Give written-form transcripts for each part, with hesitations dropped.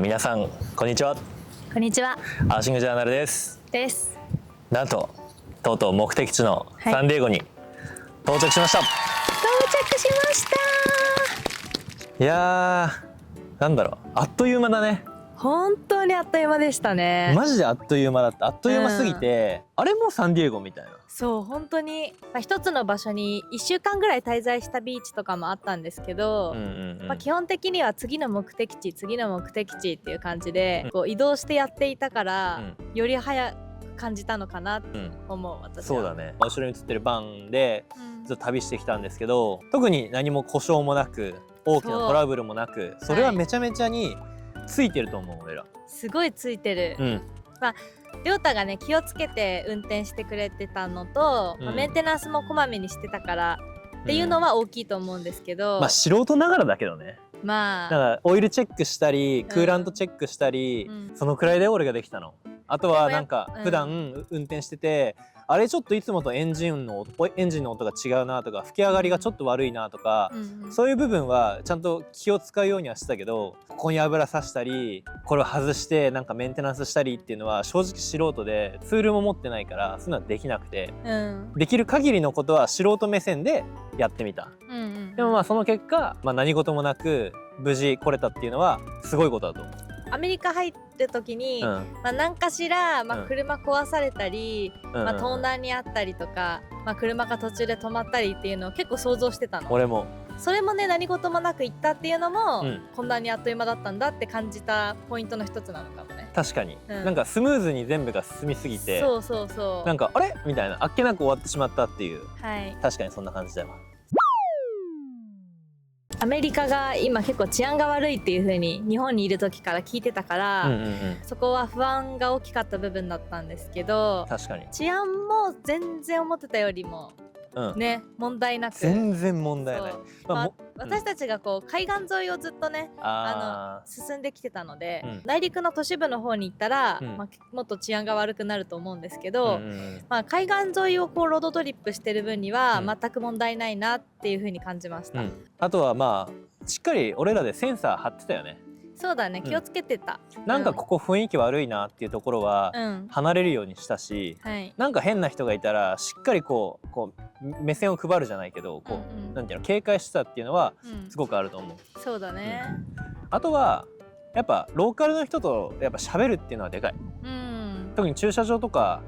皆さんこんにちは。こんにちは。アーシングジャーナルです。なんととうとう目的地のサンディエゴに到着しました。到着しました。いやー、なんだろう、あっという間だね。本当にあっという間でしたね。マジであっという間だった。あっという間すぎて、あれもサンディエゴみたいな。そう本当に、一つの場所に1週間ぐらい滞在したビーチとかもあったんですけど、基本的には次の目的地っていう感じで、こう移動してやっていたから、より早く感じたのかなって思う、私は。そうだね。後ろに映ってるバンでずっと旅してきたんですけど、特に何も故障もなく大きなトラブルもなく、それはめちゃめちゃについてると思う、俺ら。すごいついてる。りょうたがね気をつけて運転してくれてたのと、メンテナンスもこまめにしてたからっていうのは大きいと思うんですけど、素人ながらだけどね。だからオイルチェックしたりクーラントチェックしたり、そのくらいで俺ができたの。あとはなんか普段運転してて、あれちょっといつもとエンジンの音が違うなとか、吹き上がりがちょっと悪いなとか、そういう部分はちゃんと気を使うようにはしてたけど、ここに油さしたりこれを外してなんかメンテナンスしたりっていうのは正直素人で、ツールも持ってないからそういうのはできなくて、できる限りのことは素人目線でやってみた。でもその結果、何事もなく無事来れたっていうのはすごいことだと思う。アメリカ入る時に、何かしら、車壊されたり、盗難にあったりとか、車が途中で止まったりっていうのを結構想像してたの。俺もそれもね、何事もなく行ったっていうのも、こんなにあっという間だったんだって感じたポイントの一つなのかもね。確かに、なんかスムーズに全部が進みすぎて、なんかあれみたいな、あっけなく終わってしまったっていう、確かにそんな感じだわ。アメリカが今結構治安が悪いっていう風に日本にいる時から聞いてたから、そこは不安が大きかった部分だったんですけど、確かに治安も全然思ってたよりもね、問題なく、全然問題ない。私たちがこう海岸沿いをずっとね進んできてたので、内陸の都市部の方に行ったら、もっと治安が悪くなると思うんですけど、海岸沿いをこうロードトリップしてる分には全く問題ないなっていう風に感じました。あとはしっかり俺らでセンサー張ってたよね。そうだね、気をつけてた。なんかここ雰囲気悪いなっていうところは離れるようにしたし、なんか変な人がいたらしっかりこう目線を配るじゃないけど、なんていうの、警戒してたっていうのはすごくあると思う。そうだね。あとはやっぱローカルの人とやっぱ喋るっていうのはでかい。特に駐車場とか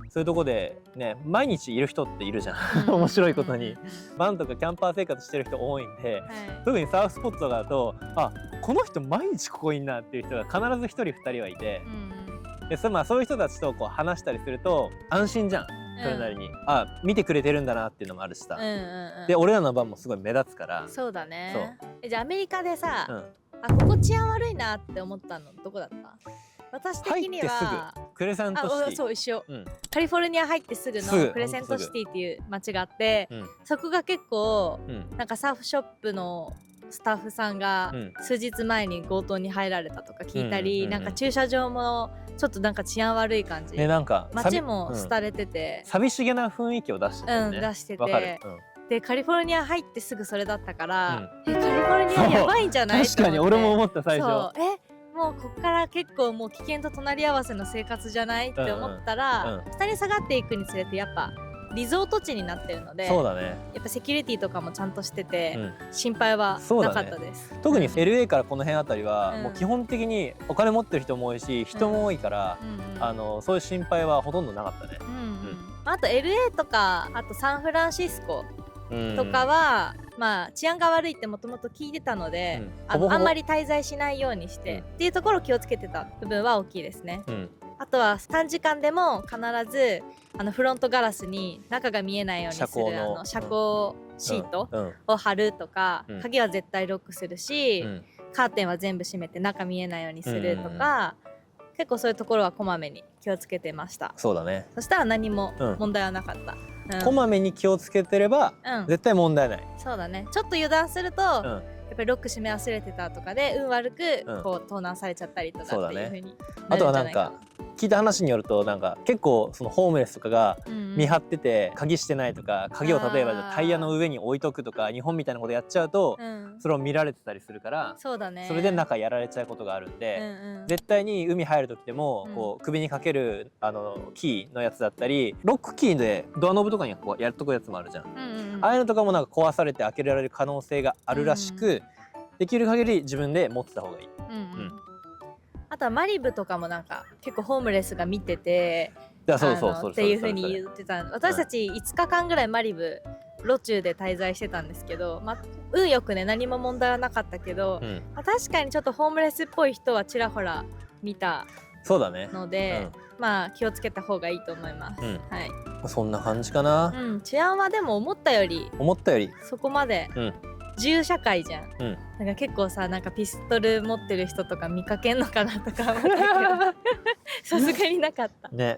そういうとこでね、毎日いる人っているじゃん。面白いことにバンとかキャンパー生活してる人多いんで、特にサーフスポットとかだと、あ、この人毎日ここいんなっていう人が必ず1人2人はいて、でそういう人たちとこう話したりすると安心じゃん。それなりに、見てくれてるんだなっていうのもあるしさ、で俺らの番もすごい目立つから。そうだね。じゃあアメリカでさ、ここ治安悪いなって思ったのどこだった？私的には入ってすぐクレセントシティ。そう、一緒、カリフォルニア入ってすぐのクレセントシティっていう街があって、そこが結構、なんかサーフショップのスタッフさんが数日前に強盗に入られたとか聞いたり、なんか駐車場もちょっとなんか治安悪い感じ、なんか街も廃れてて、寂しげな雰囲気を出してたよね。出してて、でカリフォルニア入ってすぐそれだったから、カリフォルニアやばいんじゃない？確かに俺も思った最初。もうこっから結構もう危険と隣り合わせの生活じゃないって思ったら、下に下がっていくにつれてやっぱリゾート地になってるので、そうだね、やっぱセキュリティとかもちゃんとしてて、心配はなかったです。特に LA からこの辺あたりは、もう基本的にお金持ってる人も多いし人も多いから、そういう心配はほとんどなかったね。あと LA とかあとサンフランシスコとかは、治安が悪いってもともと聞いてたので、あんまり滞在しないようにして、っていうところを気をつけてた部分は大きいですね。あとは短時間でも必ずフロントガラスに中が見えないようにする遮光シートを貼るとか、鍵は絶対ロックするし、カーテンは全部閉めて中見えないようにするとか、結構そういうところはこまめに気をつけてました。そうだね。そしたら何も問題はなかった。こまめに気をつけてれば絶対問題ない。そうだね。ちょっと油断するとっぱりロック閉め忘れてたとかで運悪くこう盗難されちゃったりとかっていう風になるんじゃないか。あとはなんか聞いた話によるとなんか結構そのホームレスとかが見張ってて鍵してないとか、鍵を例えばタイヤの上に置いとくとか日本みたいなことやっちゃうと、それを見られてたりするから、そうだね、それで中やられちゃうことがあるんで、絶対に海入る時でもこう首にかけるキーのやつだったり、ロックキーでドアノブとかにこうやっとくやつもあるじゃん、ああいうのとかもなんか壊されて開けられる可能性があるらしく、できる限り自分で持ってた方がいい。あとはマリブとかもなんか結構ホームレスが見ててっていう風に言ってた。私たち5日間ぐらいマリブ路中で滞在してたんですけど、運よくね何も問題はなかったけど、確かにちょっとホームレスっぽい人はちらほら見たので、気をつけた方がいいと思います。はい、そんな感じかな。治安はでも思ったよりそこまで自由社会じゃん。なんか結構さ、なんかピストル持ってる人とか見かけんのかなとか思ったけどさすがになかったね。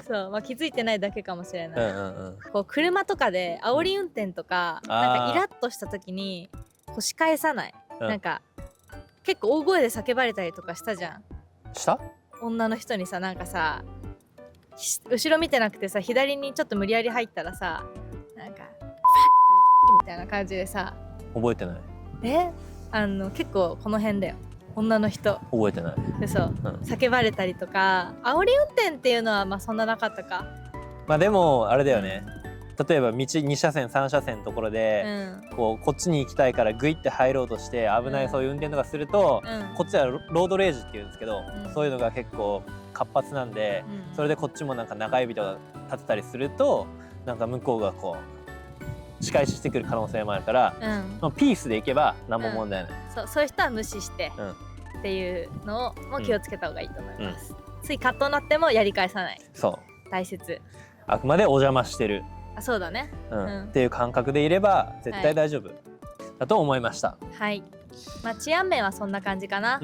そう、気づいてないだけかもしれない。こう車とかで煽り運転とか、なんかイラッとした時にこう仕返さない、なんか結構大声で叫ばれたりとかしたじゃん。した女の人にさ、なんかさ後ろ見てなくてさ、左にちょっと無理やり入ったらさ、なんかみたいな感じでさ。覚えてない。結構この辺だよ、女の人。覚えてない。叫ばれたりとか、煽り運転っていうのはそんななかったか。でもあれだよね、例えば道2車線3車線のところで、こっちに行きたいからグイって入ろうとして危ない、そういう運転とかすると、こっちはロードレージっていうんですけど、そういうのが結構活発なんで、それでこっちもなんか中指とか立てたりすると、なんか向こうがこう仕返ししてくる可能性もあるから、ピースでいけば何も問題ない。そういう人は無視して、っていうのも気をつけた方がいいと思います。ついカッとなってもやり返さない。大切。あくまでお邪魔してる。そうだね。っていう感覚でいれば絶対大丈夫だと思いました。はい。治安面はそんな感じかな。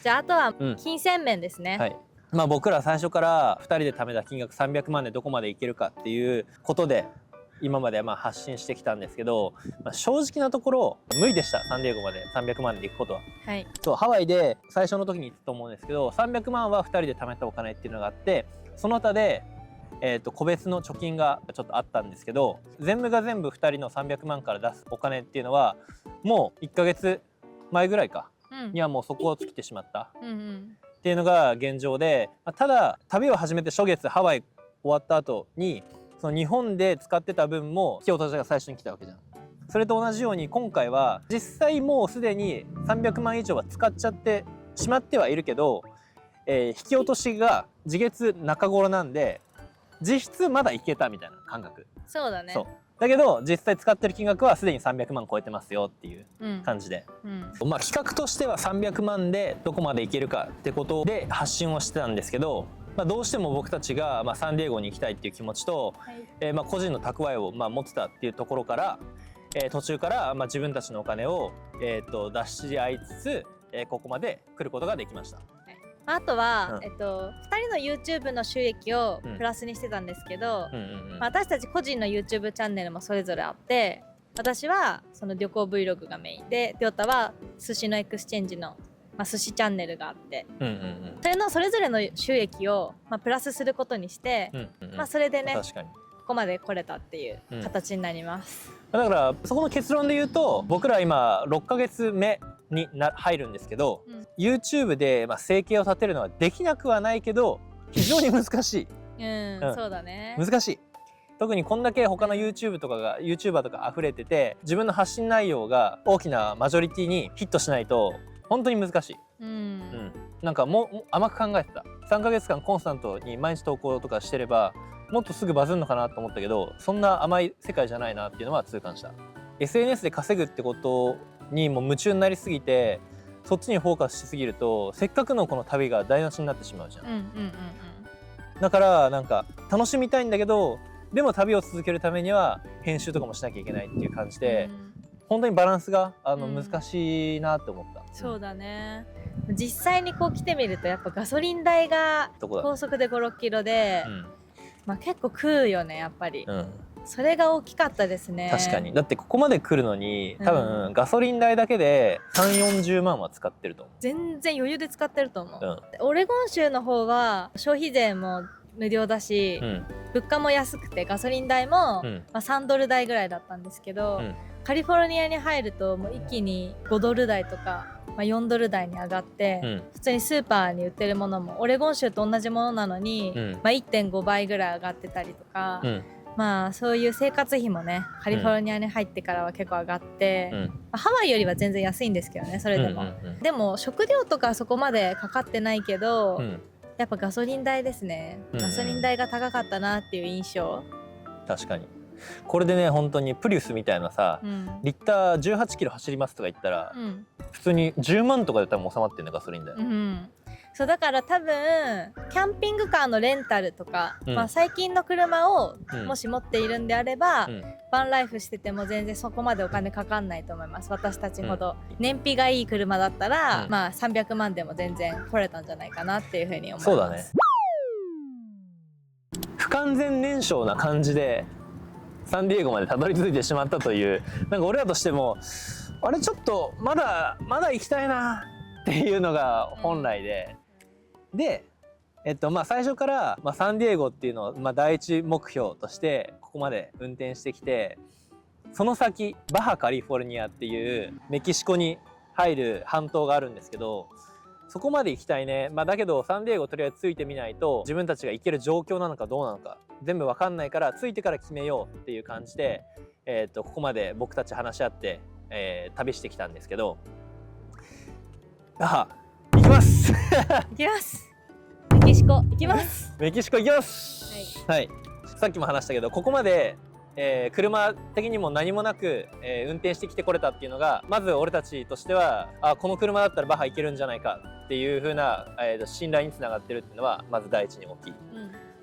じゃああとは金銭面ですね。はい。僕ら最初から2人で貯めた金額300万でどこまでいけるかっていうことで今まで発信してきたんですけど、正直なところ無理でした。サンディエゴまで300万で行くことは。はい、そう、ハワイで最初の時に言ったと思うんですけど、300万は2人で貯めたお金っていうのがあって、その他で、個別の貯金がちょっとあったんですけど、全部が全部2人の300万から出すお金っていうのはもう1ヶ月前ぐらいかにはもうそこを尽きてしまった。っていうのが現状で、ただ旅を始めて初月ハワイ終わった後にその日本で使ってた分も引き落としが最初に来たわけじゃん。それと同じように今回は実際もうすでに300万以上は使っちゃってしまってはいるけど、引き落としが次月中頃なんで実質まだいけたみたいな感覚。そうだね。そうだけど実際使ってる金額はすでに300万超えてますよっていう感じで、企画としては300万でどこまでいけるかってことで発信をしてたんですけど、どうしても僕たちがサンディエゴに行きたいっていう気持ちと、個人の蓄えを持ってたっていうところから、途中から自分たちのお金を出し合いつつ、ここまで来ることができました。あとは、2人の YouTube の収益をプラスにしてたんですけど、私たち個人の YouTube チャンネルもそれぞれあって、私はその旅行 Vlog がメインで、りょうたは寿司のエクスチェンジの、寿司チャンネルがあって、それのそれぞれの収益を、プラスすることにして、それでね、ここまで来れたっていう形になります。だからそこの結論で言うと、僕ら今6ヶ月目に入るんですけど、YouTube で生計を立てるのはできなくはないけど非常に難しい。そうだね。難しい。特にこんだけ他の YouTuber とか溢れてて、自分の発信内容が大きなマジョリティにヒットしないと本当に難しい。なんかもう甘く考えてた。3ヶ月間コンスタントに毎日投稿とかしてればもっとすぐバズるのかなと思ったけど、そんな甘い世界じゃないなっていうのは痛感した。 SNS で稼ぐってことにも夢中になりすぎて、そっちにフォーカスしすぎるとせっかくのこの旅が台無しになってしまうじゃん。だからなんか楽しみたいんだけど、でも旅を続けるためには編集とかもしなきゃいけないっていう感じで、本当にバランスが難しいなって思った。そうだね。実際にこう来てみるとやっぱガソリン代が高速で5、6キロで、結構食うよねやっぱり。それが大きかったですね。確かに。だってここまで来るのに多分ガソリン代だけで3、40万は使ってると思う。全然余裕で使ってると思う、オレゴン州の方は消費税も無料だし、物価も安くてガソリン代も、3ドル台ぐらいだったんですけど、カリフォルニアに入るともう一気に5ドル台とか、4ドル台に上がって、普通にスーパーに売ってるものもオレゴン州と同じものなのに、1.5 倍ぐらい上がってたりとか、そういう生活費もねカリフォルニアに入ってからは結構上がって、ハワイよりは全然安いんですけどね、それでも、でも食料とかはそこまでかかってないけど、やっぱガソリン代ですね、ガソリン代が高かったなっていう印象。確かにこれでね、本当にプリウスみたいなさ、リッター18キロ走りますとか言ったら、普通に10万とかで多分収まってるね、ガソリン代。そうだから多分キャンピングカーのレンタルとか、最近の車をもし持っているんであれば、バンライフしてても全然そこまでお金かかんないと思います。私たちほど、燃費がいい車だったら、300万でも全然来れたんじゃないかなっていうふうに思います。そうだね。不完全燃焼な感じでサンディエゴまでたどり着いてしまったという、なんか俺らとしてもあれちょっとまだ行きたいなっていうのが本来で、最初から、サンディエゴっていうのを、第一目標としてここまで運転してきて、その先バハカリフォルニアっていうメキシコに入る半島があるんですけど、そこまで行きたいね。だけどサンディエゴとりあえずついてみないと自分たちが行ける状況なのかどうなのか全部わかんないから、ついてから決めようっていう感じで、ここまで僕たち話し合って、旅してきたんですけど、バハ行きます行きます。メキシコ行きます。メキシコ行きます。はい、さっきも話したけど、ここまで車的にも何もなく、運転してきてこれたっていうのが、まず俺たちとしてはこの車だったらバハ行けるんじゃないかっていう風な、信頼につながってるっていうのはまず第一に大きい。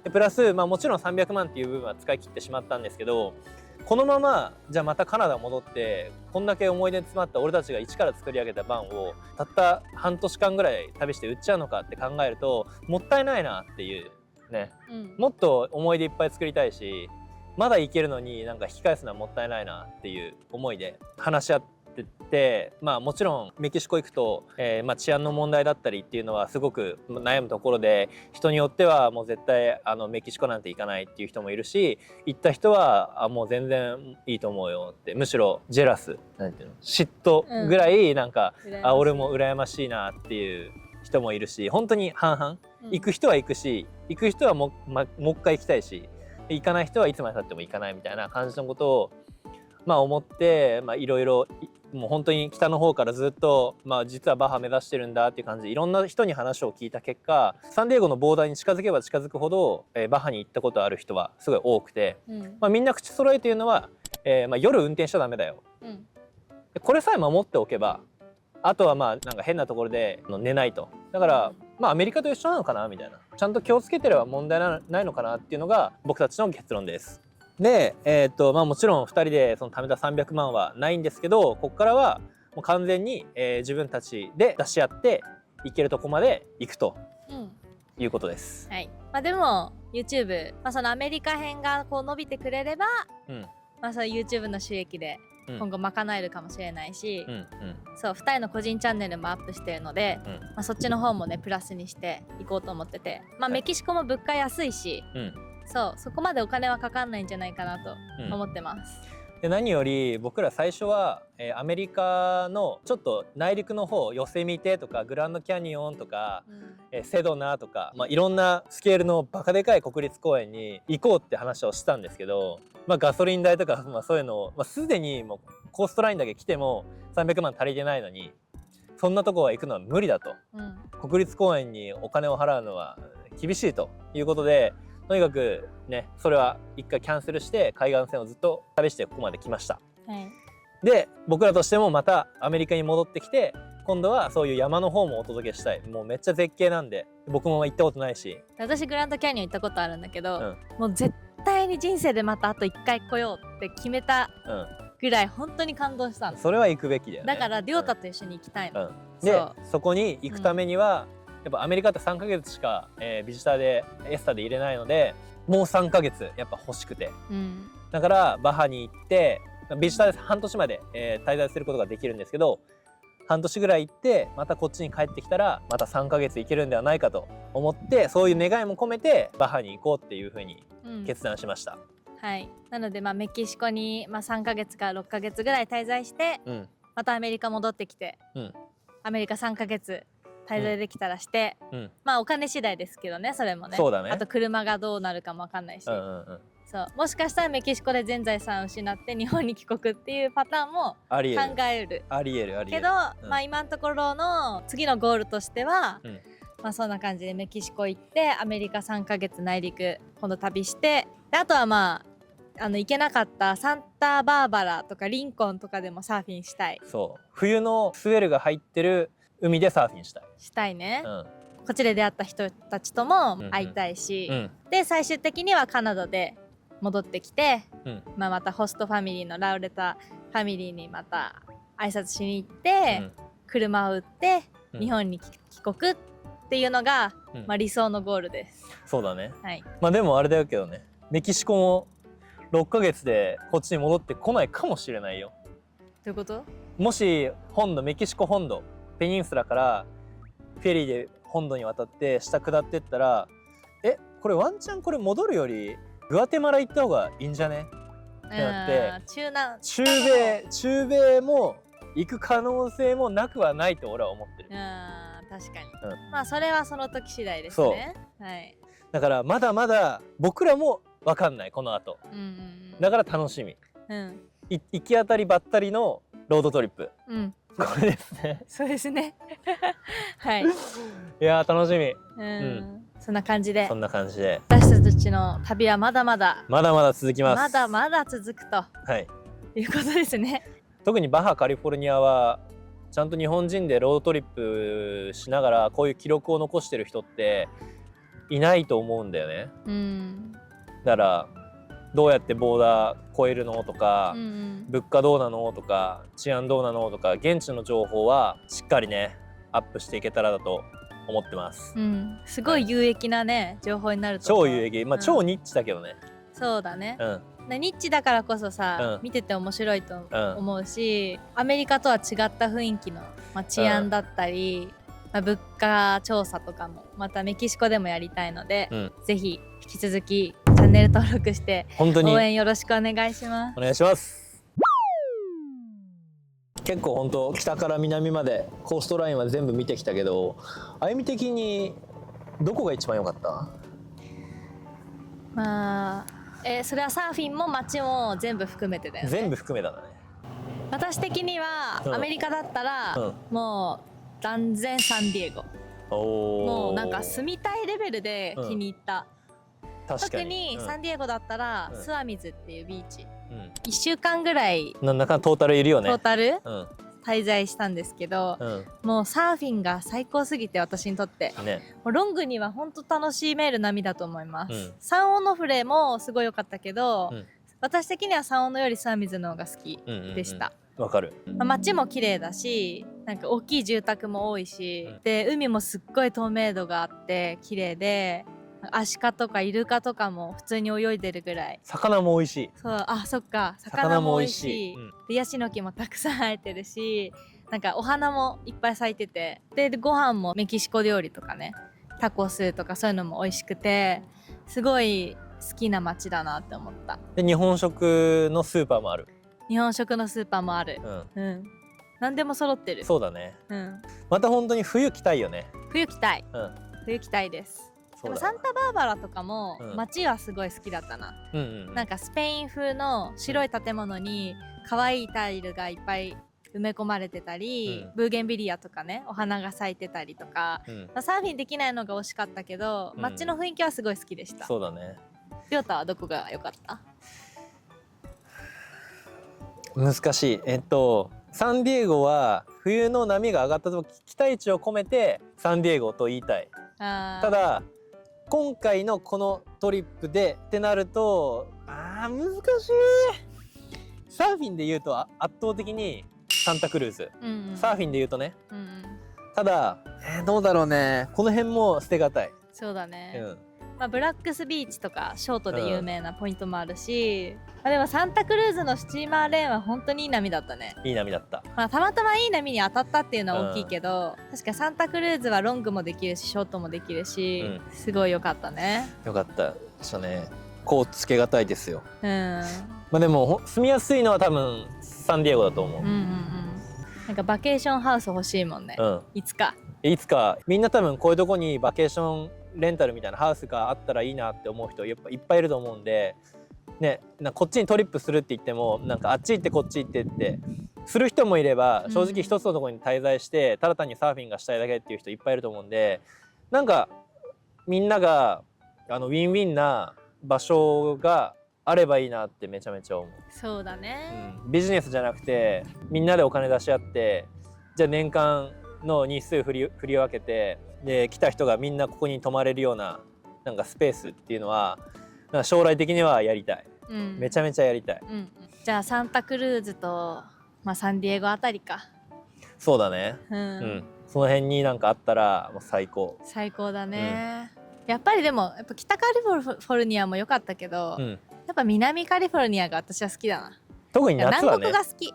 でプラス、もちろん300万っていう部分は使い切ってしまったんですけど、このままじゃあまたカナダ戻ってこんだけ思い出に詰まった俺たちが一から作り上げたバンをたった半年間ぐらい旅して売っちゃうのかって考えるともったいないなっていうね、もっと思い出いっぱい作りたいし、まだ行けるのになんか引き返すのはもったいないなっていう思いで話し合ってて、もちろんメキシコ行くと、治安の問題だったりっていうのはすごく悩むところで、人によってはもう絶対メキシコなんて行かないっていう人もいるし、行った人はもう全然いいと思うよって、むしろジェラスなんていうの、嫉妬ぐらいなんか、俺も羨ましいなっていう人もいるし、本当に半々、行く人は行くし、行く人はもう一回行きたいし、行かない人はいつまでたっても行かないみたいな感じのことを思って、いろいろもう本当に北の方からずっと、実はバハ目指してるんだっていう感じでいろんな人に話を聞いた結果、サンディエゴのボーダーに近づけば近づくほど、バハに行ったことある人はすごい多くて、みんな口揃えて言うのは、夜運転しちゃダメだよ、これさえ守っておけばあとはなんか変なところで寝ないと。だからアメリカと一緒なのかなみたいな、ちゃんと気をつけてれば問題ないのかなっていうのが僕たちの結論です。で、もちろん2人でその貯めた300万はないんですけど、ここからはもう完全に、自分たちで出し合っていけるとこまで行くということです。はい。でも YouTube、そのアメリカ編がこう伸びてくれれば、その YouTube の収益で今後賄えるかもしれないし、そう2人の個人チャンネルもアップしてるので、そっちの方もねプラスにしていこうと思ってて、メキシコも物価安いし、そこまでお金はかかんないんじゃないかなと思ってます。で何より僕ら最初は、アメリカのちょっと内陸の方、ヨセミテとかグランドキャニオンとか、セドナとか、いろんなスケールのバカでかい国立公園に行こうって話をしたんですけど、ガソリン代とか、そういうのを、すでにもうコーストラインだけ来ても300万足りてないのに、そんなとこは行くのは無理だと、国立公園にお金を払うのは厳しいということで、とにかくね、それは一回キャンセルして海岸線をずっと旅してここまで来ました。で僕らとしてもまたアメリカに戻ってきて、今度はそういう山の方もお届けしたい。もうめっちゃ絶景なんで、僕も行ったことないし。私グランドキャニオン行ったことあるんだけど、もう絶対に人生でまたあと1回来ようって決めたぐらい本当に感動したの。それは行くべきだよね。だから亮太と一緒に行きたいの。でそこに行くためには、やっぱアメリカって3ヶ月しか、ビジターでエスタで入れないので、もう3ヶ月やっぱ欲しくて、だからバハに行ってビジターで半年まで、滞在することができるんですけど、半年ぐらい行ってまたこっちに帰ってきたらまた3ヶ月行けるんではないかと思って、そういう願いも込めてバハに行こうっていうふうに決断しました。はい、なのでメキシコに、3ヶ月から6ヶ月ぐらい滞在して、またアメリカ戻ってきて、アメリカ3ヶ月滞在できたらして、お金次第ですけどね、それもね。そうだね。あと車がどうなるかも分かんないし、そうもしかしたらメキシコで全財産を失って日本に帰国っていうパターンも考えるけど、今のところの次のゴールとしては、そんな感じでメキシコ行ってアメリカ3ヶ月内陸今度旅して、であとは行けなかったサンタバーバラとかリンコンとかでもサーフィンしたい。そう冬のスウェルが入ってる海でサーフィンしたいね。こっちで出会った人たちとも会いたいし、で最終的にはカナダで戻ってきて、またホストファミリーのラウレタファミリーにまた挨拶しに行って、車を売って日本に帰国っていうのが、理想のゴールです。そうだね。でもあれだけどね、メキシコも6ヶ月でこっちに戻ってこないかもしれないよ。どういうこと？もしメキシコ本土ペニンスラからフェリーで本土に渡って下下ってったら、これワンチャンこれ戻るよりグアテマラ行った方がいいんじゃねってなって、中米も行く可能性もなくはないと俺は思ってる。確かに、それはその時次第ですね。だからまだまだ僕らも分かんない、この後。だから楽しみ。行き当たりばったりのロードトリップ、これですね。そうですね。はい。いや楽しみ。そんな感じで。私たちの旅はまだまだ続きます。まだまだ続くと。いうことですね。特にバハカリフォルニアはちゃんと日本人でロードトリップしながらこういう記録を残してる人っていないと思うんだよね。だからどうやってボーダー越えるのとか、物価どうなのとか治安どうなのとか現地の情報はしっかりねアップしていけたらだと思ってます。すごい有益なね、情報になると思う。超有益、超ニッチだけどね。そうだね。ニッチだからこそさ、見てて面白いと思うし、アメリカとは違った雰囲気の、治安だったり、物価調査とかもまたメキシコでもやりたいので、ぜひ引き続きチャンネル登録して応援よろしくお願いします。お願いします。結構本当北から南までコーストラインは全部見てきたけど、あゆみ的にどこが一番良かった？それはサーフィンも街も全部含めてだよね。全部含めたね。私的にはアメリカだったら、もう断然サンディエゴ。もうなんか住みたいレベルで気に入った。特にサンディエゴだったら、スワミズっていうビーチ、1週間ぐらいなんだかトータルいるよね。トータル、滞在したんですけど、もうサーフィンが最高すぎて私にとって、もうロングには本当楽しめる波だと思います。サンオノフレもすごい良かったけど、私的にはサンオノよりスワミズの方が好きでした。わかる。街も綺麗だし、なんか大きい住宅も多いし、で海もすっごい透明度があって綺麗で、アシカとかイルカとかも普通に泳いでるぐらい。魚も美味しい。そう、そっか、魚も美味しい。でヤシの木もたくさん生えてるし、なんかお花もいっぱい咲いてて、でご飯もメキシコ料理とかね、タコスとかそういうのも美味しくて、すごい好きな街だなって思った。で日本食のスーパーもある。日本食のスーパーもある。何でも揃ってる。そうだね。また本当に冬来たいよね。冬来たい。冬来たいです。でもサンタバーバラとかも街はすごい好きだったな。なんかスペイン風の白い建物に可愛いタイルがいっぱい埋め込まれてたり、ブーゲンビリアとかね、お花が咲いてたりとか、サーフィンできないのが惜しかったけど、街の雰囲気はすごい好きでした。そうだね。りょうたはどこが良かった？難しい。サンディエゴは冬の波が上がった時、期待値を込めてサンディエゴと言いたい。ただ今回のこのトリップでってなると難しい。サーフィンで言うと圧倒的にサンタクルーズ、サーフィンで言うとね、ただどうだろうね、この辺も捨てがたい。そうだね、まあ、ブラックスビーチとかショートで有名なポイントもあるし、まあ、でもサンタクルーズのスチーマーレーンは本当にいい波だったね。いい波だった。まあ、たまたまいい波に当たったっていうのは大きいけど、確かサンタクルーズはロングもできるしショートもできるし、すごい良かったね。よかったですね。こうつけがたいですよ。まあでも住みやすいのは多分サンディエゴだと思う。なんかバケーションハウス欲しいもんね、いつかみんな多分こういうとこにバケーションレンタルみたいなハウスがあったらいいなって思う人やっぱいっぱいいると思うんで、ね、こっちにトリップするって言ってもなんかあっち行ってこっち行ってってする人もいれば、正直一つのところに滞在してただ単にサーフィンがしたいだけっていう人いっぱいいると思うんで、なんかみんながウィンウィンな場所があればいいなってめちゃめちゃ思う。そうだね、ビジネスじゃなくてみんなでお金出し合って、じゃあ年間の日数振り分けて、で来た人がみんなここに泊まれるようななんかスペースっていうのはなんか将来的にはやりたい、めちゃめちゃやりたい、じゃあサンタクルーズと、まあ、サンディエゴあたりか。そうだね、その辺になんかあったらもう最高だね、やっぱりでもやっぱ北カリフォルニアも良かったけど、やっぱ南カリフォルニアが私は好きだな。特に夏はね、南国が好き、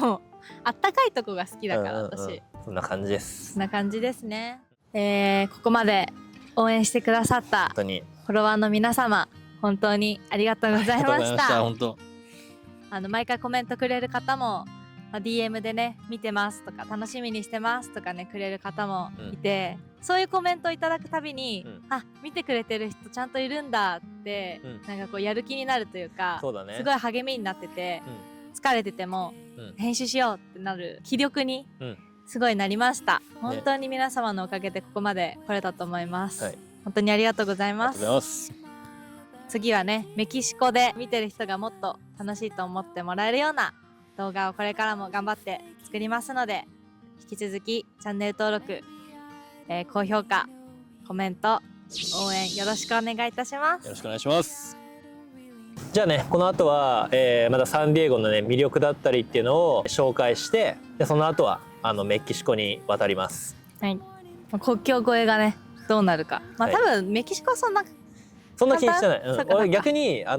もうあったかいとこが好きだから私、そんな感じです。そんな感じですね。ここまで応援してくださったフォロワーの皆様、本当にありがとうございました。本当毎回コメントくれる方も、DM でね見てますとか楽しみにしてますとかねくれる方もいて、そういうコメントをいただくたびに、あ、見てくれてる人ちゃんといるんだって、なんかこうやる気になるというか、そうだね、すごい励みになってて、疲れてても、編集しようってなる気力にすごいなりました。本当に皆様のおかげでここまで来れたと思います、本当にありがとうございます。次はねメキシコで見てる人がもっと楽しいと思ってもらえるような動画をこれからも頑張って作りますので、引き続きチャンネル登録、高評価、コメント、応援よろしくお願いいたします。よろしくお願いします。じゃあね、この後は、またサンディエゴのね魅力だったりっていうのを紹介して、でその後はメキシコに渡ります。国境越えがねどうなるか、多分メキシコはそんな気にしてない。俺逆にあ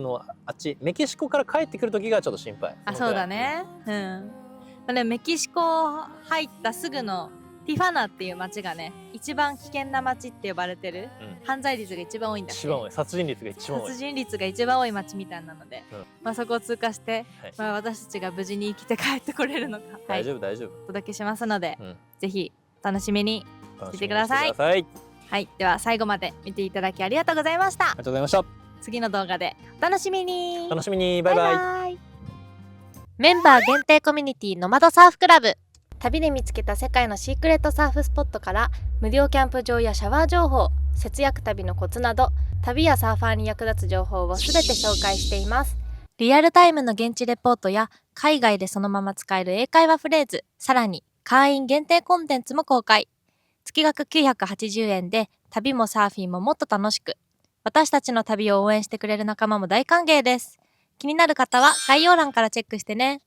っちメキシコから帰ってくる時がちょっと心配。そうだね。メキシコ入ったすぐのティファナっていう町がね一番危険な町って呼ばれてる、犯罪率が一番多いんだって。一番多い、殺人率が一番多い町みたいなので、そこを通過して、私たちが無事に生きて帰ってこれるのか、大丈夫お届けしますので、ぜひ楽しみにしててください。では最後まで見ていただきありがとうございました。ありがとうございました。次の動画でお楽しみに。バイバイ。メンバー限定コミュニティノマドサーフクラブ。旅で見つけた世界のシークレットサーフスポットから無料キャンプ場やシャワー情報、節約旅のコツなど、旅やサーファーに役立つ情報をすべて紹介しています。リアルタイムの現地レポートや海外でそのまま使える英会話フレーズ、さらに会員限定コンテンツも公開。月額980円で旅もサーフィンももっと楽しく。私たちの旅を応援してくれる仲間も大歓迎です。気になる方は概要欄からチェックしてね。